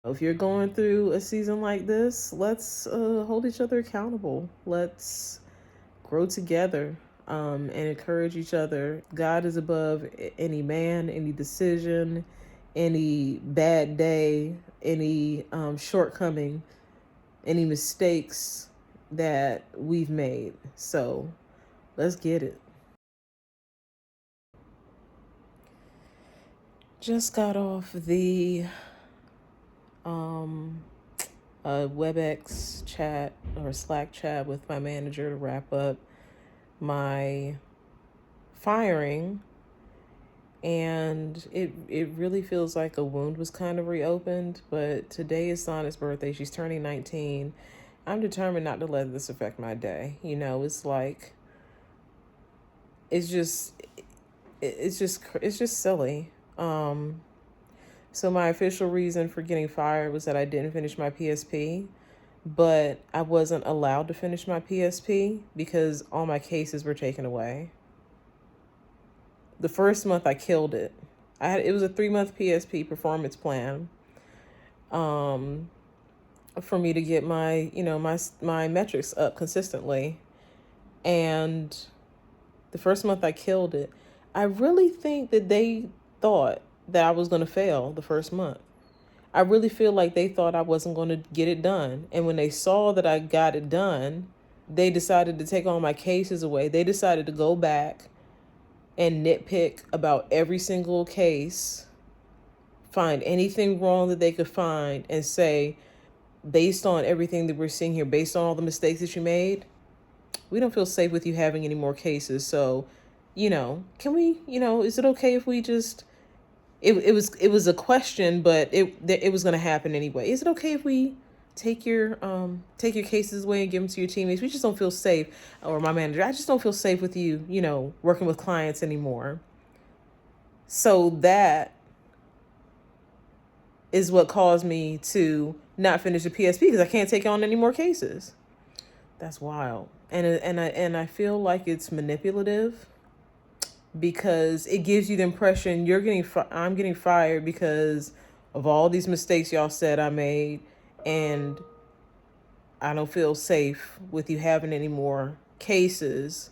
If you're going through a season like this, let's hold each other accountable. Let's grow together, and encourage each other. God is above any man, any decision, any bad day, any shortcoming, any mistakes that we've made. So let's get it. Just got off the um, WebEx chat or Slack chat with my manager to wrap up my firing, and it really feels like a wound was kind of reopened. But today is Sana's birthday. She's turning 19. I'm determined not to let this affect my day. It's like it's just silly. So my official reason for getting fired was that I didn't finish my PSP, but I wasn't allowed to finish my PSP because all my cases were taken away. The first month I killed it. It was a 3-month PSP performance plan, for me to get my my metrics up consistently, and the first month I killed it. I really think that they thought that I was going to fail the first month. I really feel like they thought I wasn't going to get it done. And when they saw that I got it done, they decided to take all my cases away. They decided to go back and nitpick about every single case, find anything wrong that they could find, and say, based on everything that we're seeing here, based on all the mistakes that you made, we don't feel safe with you having any more cases. So, can we, is it okay if we just, it was a question, but it was going to happen anyway. Is it okay if we take your cases away and give them to your teammates? We just don't feel safe. Or my manager, I just don't feel safe with you, working with clients anymore. So that is what caused me to not finish the PSP, because I can't take on any more cases. That's wild. And I feel like it's manipulative, because it gives you the impression I'm getting fired because of all these mistakes y'all said I made, and I don't feel safe with you having any more cases.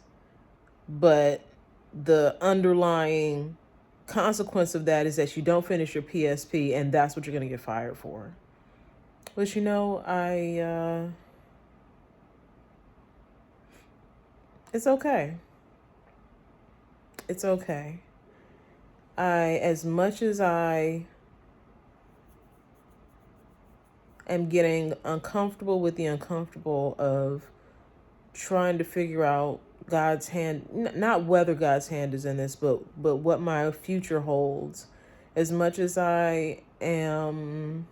But the underlying consequence of that is that you don't finish your PSP, and that's what you're going to get fired for. But it's okay. It's okay. As much as I am getting uncomfortable with the uncomfortable of trying to figure out God's hand, not whether God's hand is in this, but what my future holds. As much as I am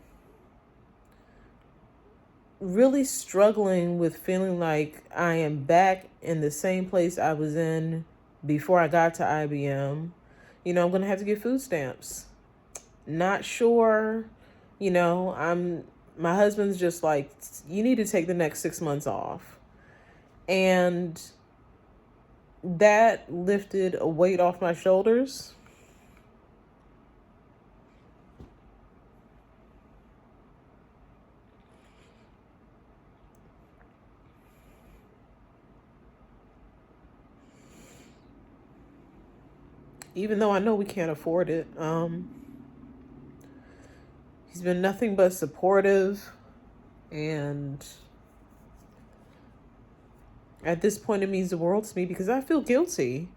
really struggling with feeling like I am back in the same place I was in before I got to IBM, I'm going to have to get food stamps. Not sure, my husband's just like, you need to take the next 6 months off. And that lifted a weight off my shoulders. Even though I know we can't afford it. He's been nothing but supportive, and at this point it means the world to me, because I feel guilty.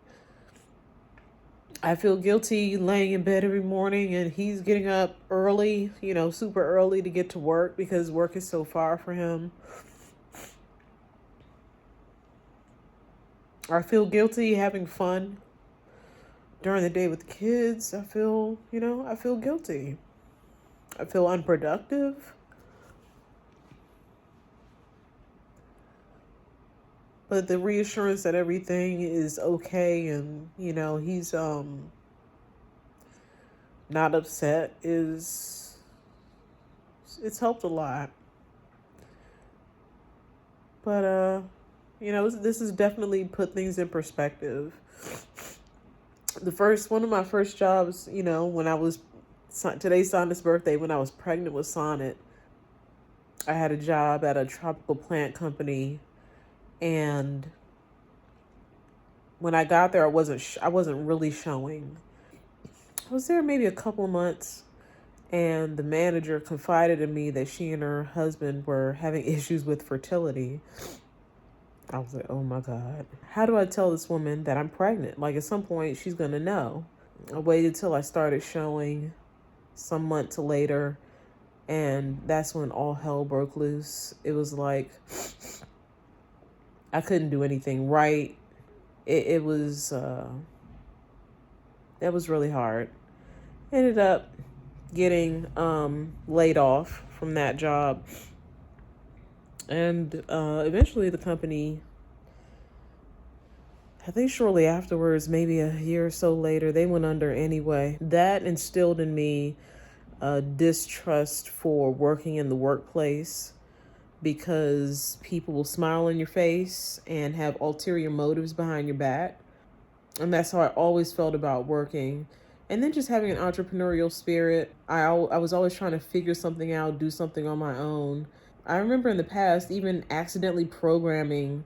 I feel guilty laying in bed every morning, and he's getting up early, super early to get to work because work is so far for him. I feel guilty having fun during the day with the kids. I feel guilty. I feel unproductive. But the reassurance that everything is okay, and he's not upset, it's helped a lot. But this has definitely put things in perspective. One of my first jobs, when I was Today's Sonnet's birthday. When I was pregnant with Sonnet, I had a job at a tropical plant company, and when I got there, I wasn't really showing. I was there maybe a couple of months, and the manager confided in me that she and her husband were having issues with fertility. I was like, oh my God. How do I tell this woman that I'm pregnant? Like, at some point, she's going to know. I waited till I started showing some months later, and that's when all hell broke loose. It was like I couldn't do anything right. It was, that was really hard. Ended up getting laid off from that job. And eventually the company, I think shortly afterwards, maybe a year or so later, they went under anyway. That instilled in me a distrust for working in the workplace, because people will smile in your face and have ulterior motives behind your back. And that's how I always felt about working. And then just having an entrepreneurial spirit. I was always trying to figure something out, do something on my own. I remember in the past even accidentally building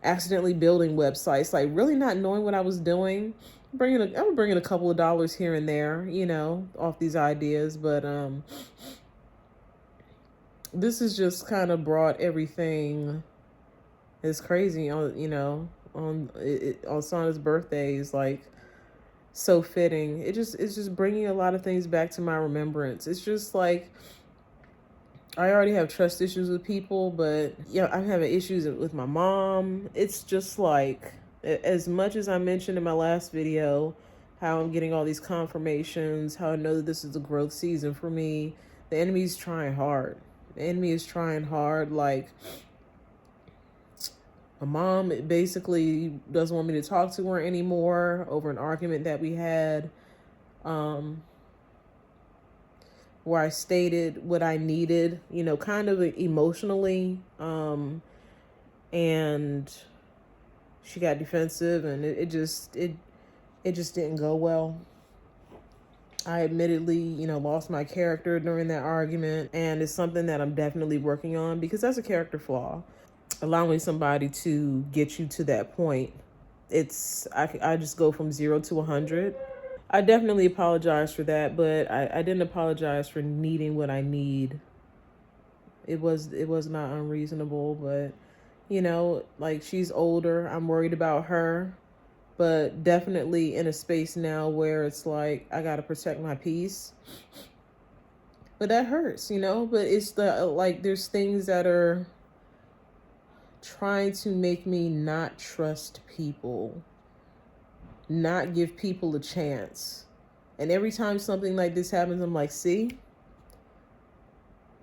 websites, like really not knowing what I was doing. I was bringing a couple of dollars here and there, off these ideas. But this has just kind of brought everything. It's crazy on Sonnet's birthday is like so fitting. It's just bringing a lot of things back to my remembrance. It's just like I already have trust issues with people, but I'm having issues with my mom. It's just like, as much as I mentioned in my last video, how I'm getting all these confirmations, how I know that this is a growth season for me. The enemy's trying hard. The enemy is trying hard. Like, my mom basically doesn't want me to talk to her anymore over an argument that we had, where I stated what I needed, kind of emotionally, and she got defensive, and it just didn't go well. I admittedly, lost my character during that argument, and it's something that I'm definitely working on, because that's a character flaw. Allowing somebody to get you to that point, I just go from 0 to 100. I definitely apologize for that, but I didn't apologize for needing what I need. It was not unreasonable, but like, she's older. I'm worried about her, but definitely in a space now where it's like I gotta protect my peace. But that hurts, but it's there's things that are trying to make me not trust people, not give people a chance. And every time something like this happens, I'm like, see,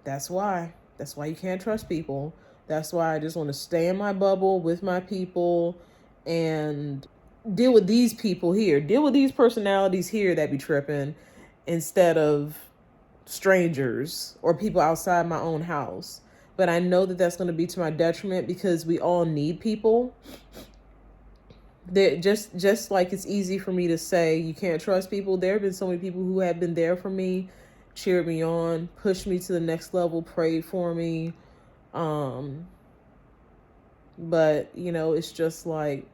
that's why you can't trust people. That's why I just want to stay in my bubble with my people and deal with these people here, deal with these personalities here that be tripping, instead of strangers or people outside my own house. But I know that that's going to be to my detriment, because we all need people. That just like it's easy for me to say you can't trust people, there have been so many people who have been there for me, cheered me on, pushed me to the next level, prayed for me. But it's just like,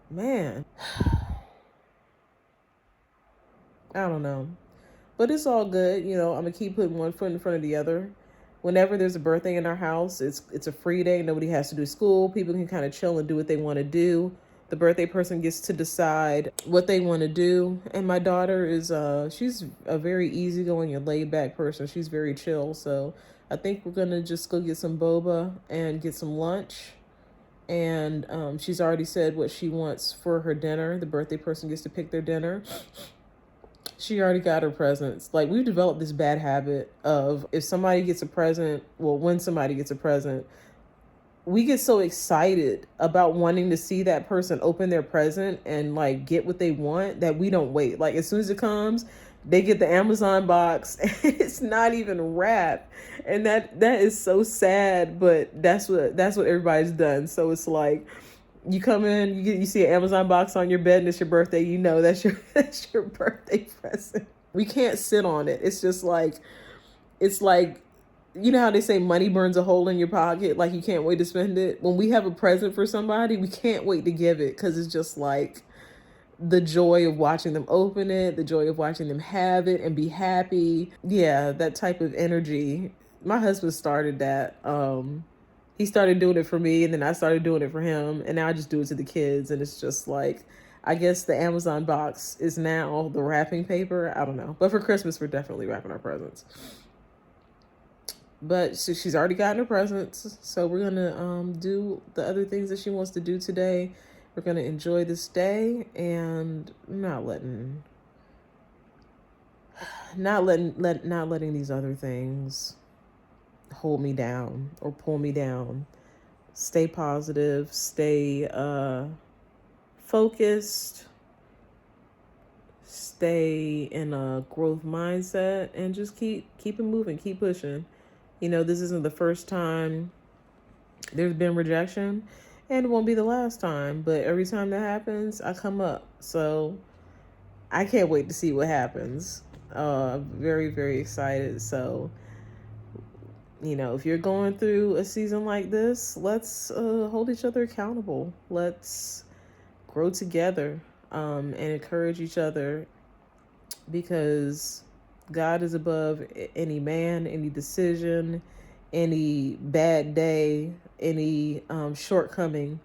man, I don't know. But it's all good. I'm gonna keep putting one foot in front of the other. Whenever there's a birthday in our house, it's a free day. Nobody has to do school. People can kind of chill and do what they want to do. The birthday person gets to decide what they want to do. And my daughter is she's a very easygoing and laid back person. She's very chill. So I think we're gonna just go get some boba and get some lunch. And she's already said what she wants for her dinner. The birthday person gets to pick their dinner. She already got her presents. Like, we've developed this bad habit of, if somebody gets a present, when somebody gets a present, we get so excited about wanting to see that person open their present and like get what they want, that we don't wait. Like, as soon as it comes, they get the Amazon box and it's not even wrapped. And that is so sad, but that's what everybody's done. So it's like, You come in, you see an Amazon box on your bed, and it's your birthday. You know that's your that's your birthday present. We can't sit on it. It's like you know how they say money burns a hole in your pocket, like you can't wait to spend it. When we have a present for somebody, we can't wait to give it because it's just like the joy of watching them open it, the joy of watching them have it and be happy. Yeah, that type of energy. My husband started that. He started doing it for me, and then I started doing it for him, and now I just do it to the kids. And it's just like, I guess the Amazon box is now the wrapping paper. I don't know, but for Christmas we're definitely wrapping our presents. But she's already gotten her presents, so we're gonna do the other things that she wants to do today. We're gonna enjoy this day and not letting these other things hold me down or pull me down. Stay positive, stay focused, stay in a growth mindset, and just keep it moving, keep pushing. You know, this isn't the first time there's been rejection, and it won't be the last time, but every time that happens, I come up. So I can't wait to see what happens. Very, very excited. So, you know, if you're going through a season like this, let's hold each other accountable. Let's grow together and encourage each other, because God is above any man, any decision, any bad day, any shortcoming,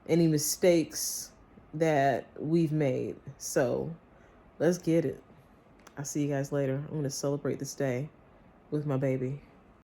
any mistakes that we've made. So let's get it. I'll see you guys later. I'm going to celebrate this day with my baby.